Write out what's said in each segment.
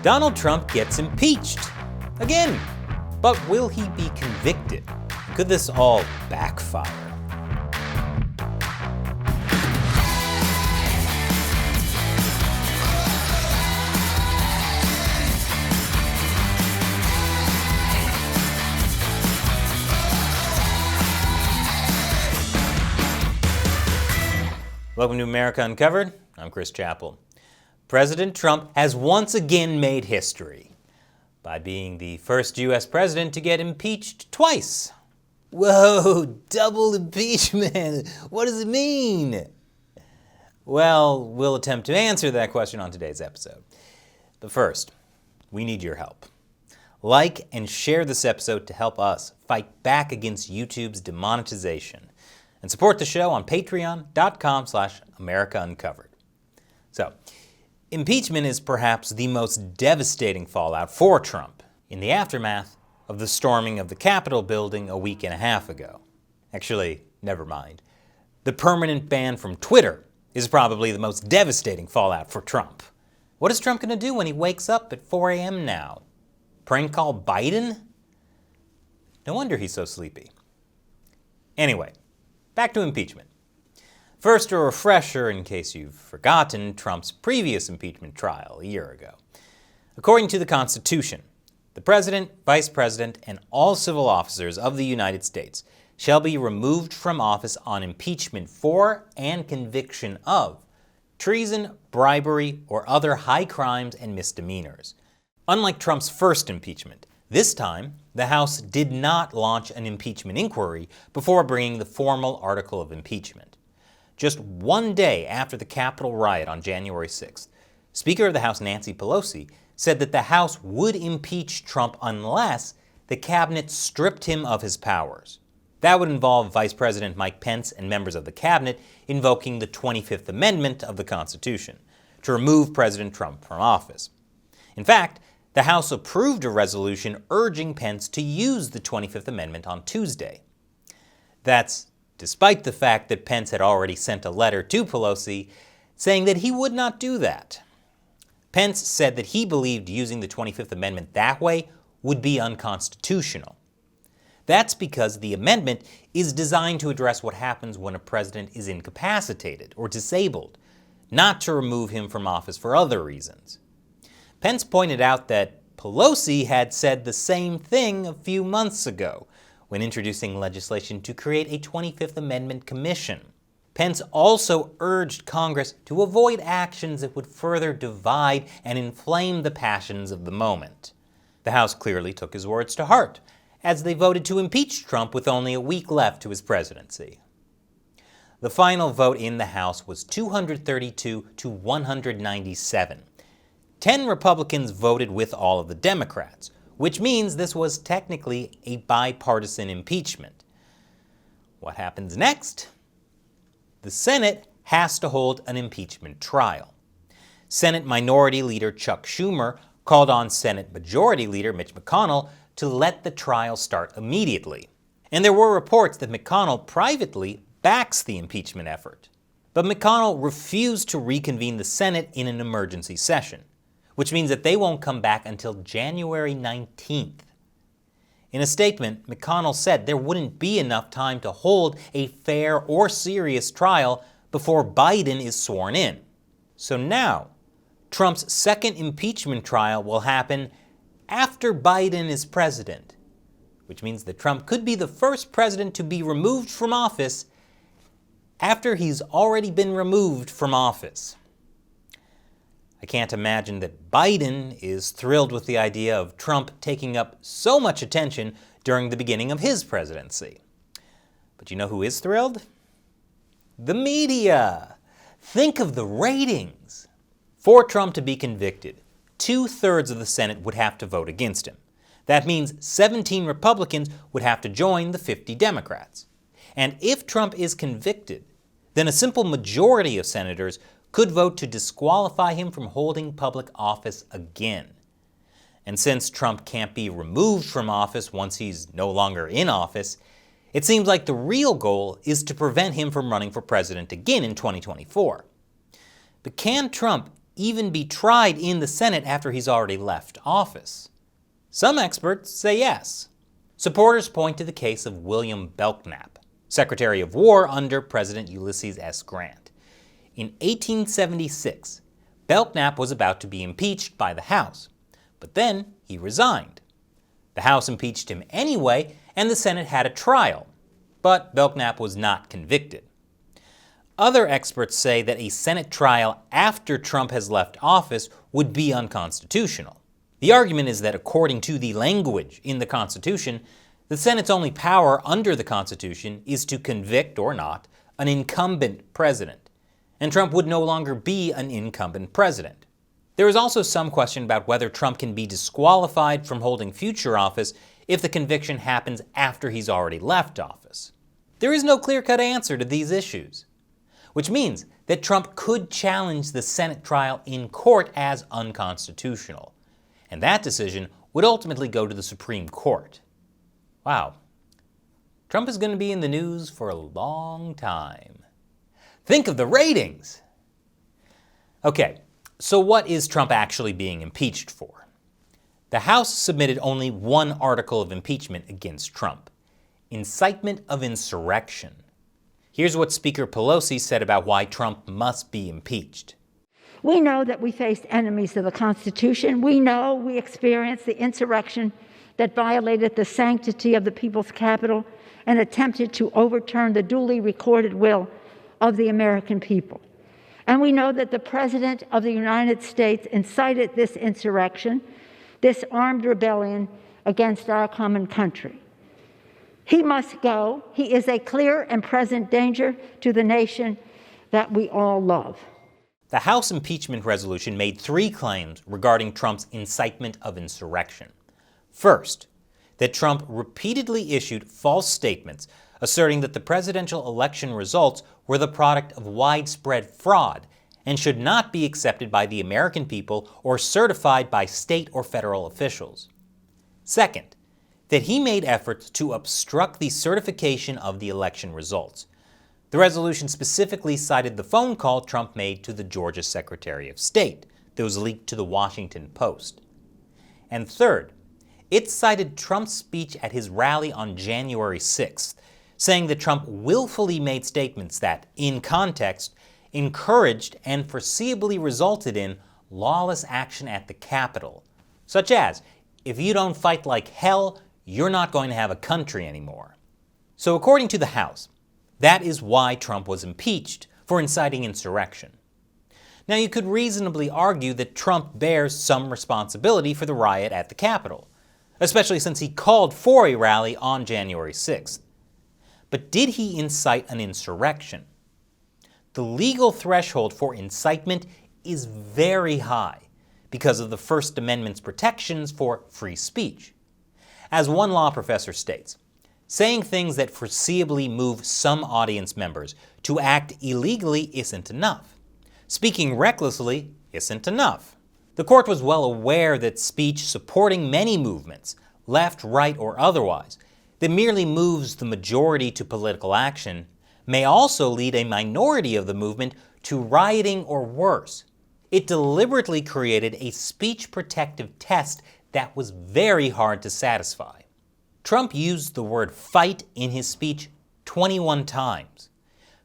Donald Trump gets impeached. Again. But will he be convicted? Could this all backfire? Welcome to America Uncovered. I'm Chris Chappell. President Trump has once again made history by being the first U.S. president to get impeached twice. Whoa, double impeachment. What does it mean? Well, we'll attempt to answer that question on today's episode. But first, we need your help. Like and share this episode to help us fight back against YouTube's demonetization. And support the show on patreon.com/AmericaUncovered. So, impeachment is perhaps the most devastating fallout for Trump in the aftermath of the storming of the Capitol building a week and a half ago. Actually, never mind. The permanent ban from Twitter is probably the most devastating fallout for Trump. What is Trump going to do when he wakes up at 4 a.m. now? Prank call Biden? No wonder he's so sleepy. Anyway, back to impeachment. First, a refresher in case you've forgotten Trump's previous impeachment trial a year ago. According to the Constitution, the President, Vice President, and all civil officers of the United States shall be removed from office on impeachment for and conviction of treason, bribery, or other high crimes and misdemeanors. Unlike Trump's first impeachment, this time, the House did not launch an impeachment inquiry before bringing the formal article of impeachment. Just one day after the Capitol riot on January 6th, Speaker of the House Nancy Pelosi said that the House would impeach Trump unless the cabinet stripped him of his powers. That would involve Vice President Mike Pence and members of the cabinet invoking the 25th Amendment of the Constitution to remove President Trump from office. In fact, the House approved a resolution urging Pence to use the 25th Amendment on Tuesday. That's despite the fact that Pence had already sent a letter to Pelosi saying that he would not do that. Pence said that he believed using the 25th Amendment that way would be unconstitutional. That's because the amendment is designed to address what happens when a president is incapacitated or disabled, not to remove him from office for other reasons. Pence pointed out that Pelosi had said the same thing a few months ago when introducing legislation to create a 25th Amendment commission. Pence also urged Congress to avoid actions that would further divide and inflame the passions of the moment. The House clearly took his words to heart, as they voted to impeach Trump with only a week left to his presidency. The final vote in the House was 232 to 197. 10 Republicans voted with all of the Democrats, which means this was technically a bipartisan impeachment. What happens next? The Senate has to hold an impeachment trial. Senate Minority Leader Chuck Schumer called on Senate Majority Leader Mitch McConnell to let the trial start immediately. And there were reports that McConnell privately backs the impeachment effort. But McConnell refused to reconvene the Senate in an emergency session, which means that they won't come back until January 19th. In a statement, McConnell said there wouldn't be enough time to hold a fair or serious trial before Biden is sworn in. So now, Trump's second impeachment trial will happen after Biden is president, which means that Trump could be the first president to be removed from office after he's already been removed from office. I can't imagine that Biden is thrilled with the idea of Trump taking up so much attention during the beginning of his presidency. But you know who is thrilled? The media. Think of the ratings. For Trump to be convicted, 2/3 of the Senate would have to vote against him. That means 17 Republicans would have to join the 50 Democrats. And if Trump is convicted, then a simple majority of senators could vote to disqualify him from holding public office again. And since Trump can't be removed from office once he's no longer in office, it seems like the real goal is to prevent him from running for president again in 2024. But can Trump even be tried in the Senate after he's already left office? Some experts say yes. Supporters point to the case of William Belknap, Secretary of War under President Ulysses S. Grant. In 1876, Belknap was about to be impeached by the House, but then he resigned. The House impeached him anyway, and the Senate had a trial, but Belknap was not convicted. Other experts say that a Senate trial after Trump has left office would be unconstitutional. The argument is that according to the language in the Constitution, the Senate's only power under the Constitution is to convict or not an incumbent president, and Trump would no longer be an incumbent president. There is also some question about whether Trump can be disqualified from holding future office if the conviction happens after he's already left office. There is no clear-cut answer to these issues, which means that Trump could challenge the Senate trial in court as unconstitutional, and that decision would ultimately go to the Supreme Court. Wow. Trump is going to be in the news for a long time. Think of the ratings! Okay, so what is Trump actually being impeached for? The House submitted only one article of impeachment against Trump: incitement of insurrection. Here's what Speaker Pelosi said about why Trump must be impeached. We know that we faced enemies of the Constitution. We know we experienced the insurrection that violated the sanctity of the people's capital and attempted to overturn the duly recorded will of the American people. And we know that the President of the United States incited this insurrection, this armed rebellion against our common country. He must go. He is a clear and present danger to the nation that we all love. The House impeachment resolution made three claims regarding Trump's incitement of insurrection. First, that Trump repeatedly issued false statements asserting that the presidential election results were the product of widespread fraud and should not be accepted by the American people or certified by state or federal officials. Second, that he made efforts to obstruct the certification of the election results. The resolution specifically cited the phone call Trump made to the Georgia Secretary of State that was leaked to the Washington Post. And third, it cited Trump's speech at his rally on January 6th, saying that Trump willfully made statements that, in context, encouraged and foreseeably resulted in lawless action at the Capitol, such as, if you don't fight like hell, you're not going to have a country anymore. So according to the House, that is why Trump was impeached for inciting insurrection. Now you could reasonably argue that Trump bears some responsibility for the riot at the Capitol, especially since he called for a rally on January 6th. But did he incite an insurrection? The legal threshold for incitement is very high because of the First Amendment's protections for free speech. As one law professor states, saying things that foreseeably move some audience members to act illegally isn't enough. Speaking recklessly isn't enough. The court was well aware that speech supporting many movements, left, right, or otherwise, that merely moves the majority to political action may also lead a minority of the movement to rioting or worse. It deliberately created a speech protective test that was very hard to satisfy. Trump used the word fight in his speech 21 times,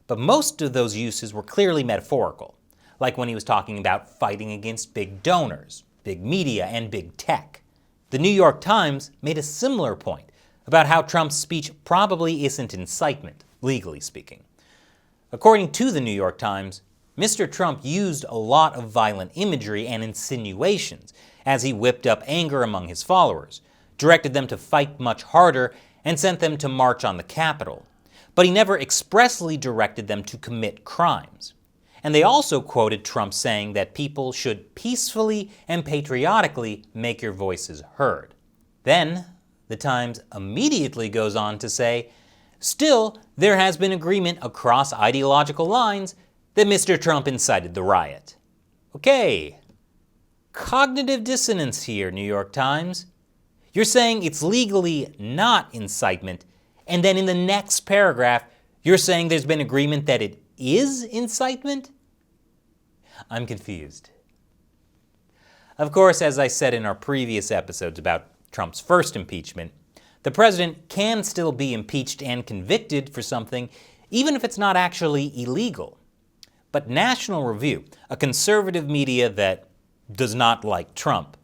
but most of those uses were clearly metaphorical, like when he was talking about fighting against big donors, big media, and big tech. The New York Times made a similar point about how Trump's speech probably isn't incitement, legally speaking. According to the New York Times, Mr. Trump used a lot of violent imagery and insinuations as he whipped up anger among his followers, directed them to fight much harder, and sent them to march on the Capitol. But he never expressly directed them to commit crimes. And they also quoted Trump saying that people should peacefully and patriotically make your voices heard. Then, the Times immediately goes on to say, still, there has been agreement across ideological lines that Mr. Trump incited the riot. Okay. Cognitive dissonance here, New York Times. You're saying it's legally not incitement, and then in the next paragraph, you're saying there's been agreement that it is incitement? I'm confused. Of course, as I said in our previous episodes about Trump's first impeachment, the president can still be impeached and convicted for something, even if it's not actually illegal. But National Review, a conservative media that does not like Trump,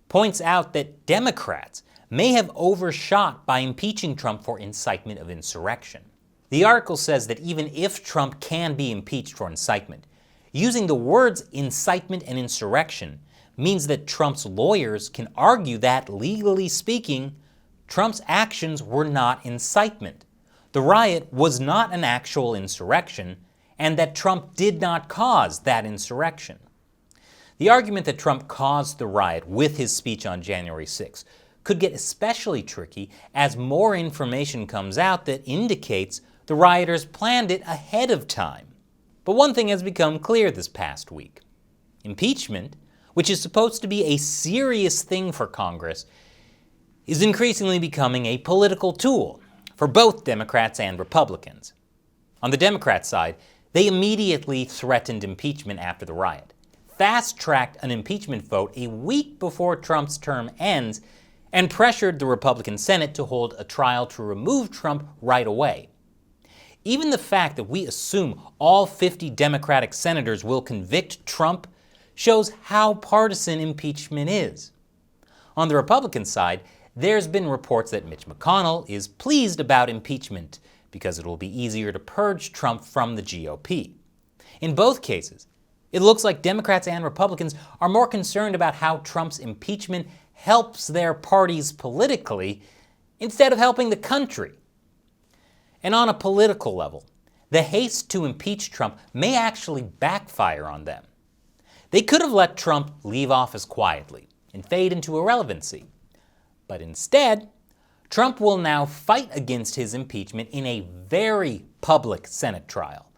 points out that Democrats may have overshot by impeaching Trump for incitement of insurrection. The article says that even if Trump can be impeached for incitement, using the words incitement and insurrection means that Trump's lawyers can argue that, legally speaking, Trump's actions were not incitement. The riot was not an actual insurrection, and that Trump did not cause that insurrection. The argument that Trump caused the riot with his speech on January 6 could get especially tricky as more information comes out that indicates the rioters planned it ahead of time. But one thing has become clear this past week. Impeachment, which is supposed to be a serious thing for Congress, is increasingly becoming a political tool for both Democrats and Republicans. On the Democrat side, they immediately threatened impeachment after the riot, fast-tracked an impeachment vote a week before Trump's term ends, and pressured the Republican Senate to hold a trial to remove Trump right away. Even the fact that we assume all 50 Democratic senators will convict Trump shows how partisan impeachment is. On the Republican side, there's been reports that Mitch McConnell is pleased about impeachment because it will be easier to purge Trump from the GOP. In both cases, it looks like Democrats and Republicans are more concerned about how Trump's impeachment helps their parties politically instead of helping the country. And on a political level, the haste to impeach Trump may actually backfire on them. They could have let Trump leave office quietly and fade into irrelevancy. But instead, Trump will now fight against his impeachment in a very public Senate trial.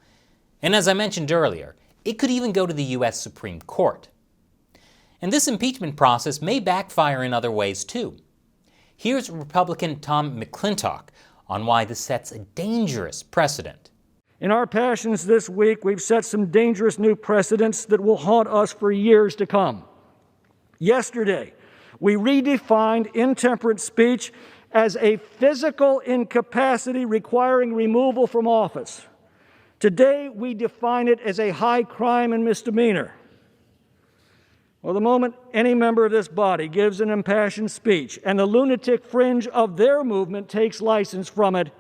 And as I mentioned earlier, it could even go to the U.S. Supreme Court. And this impeachment process may backfire in other ways too. Here's Republican Tom McClintock on why this sets a dangerous precedent. In our passions this week, we've set some dangerous new precedents that will haunt us for years to come. Yesterday, we redefined intemperate speech as a physical incapacity requiring removal from office. Today, we define it as a high crime and misdemeanor. Well, the moment any member of this body gives an impassioned speech and the lunatic fringe of their movement takes license from it,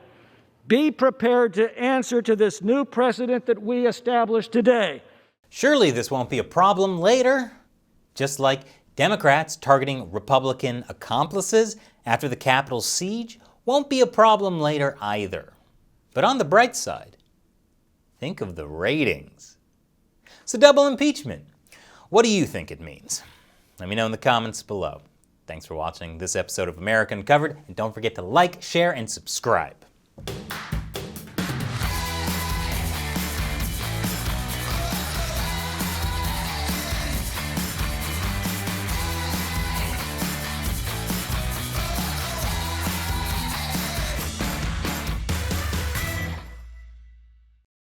be prepared to answer to this new precedent that we established today. Surely this won't be a problem later. Just like Democrats targeting Republican accomplices after the Capitol siege won't be a problem later either. But on the bright side, think of the ratings. So double impeachment. What do you think it means? Let me know in the comments below. Thanks for watching this episode of America Uncovered, and don't forget to like, share, and subscribe.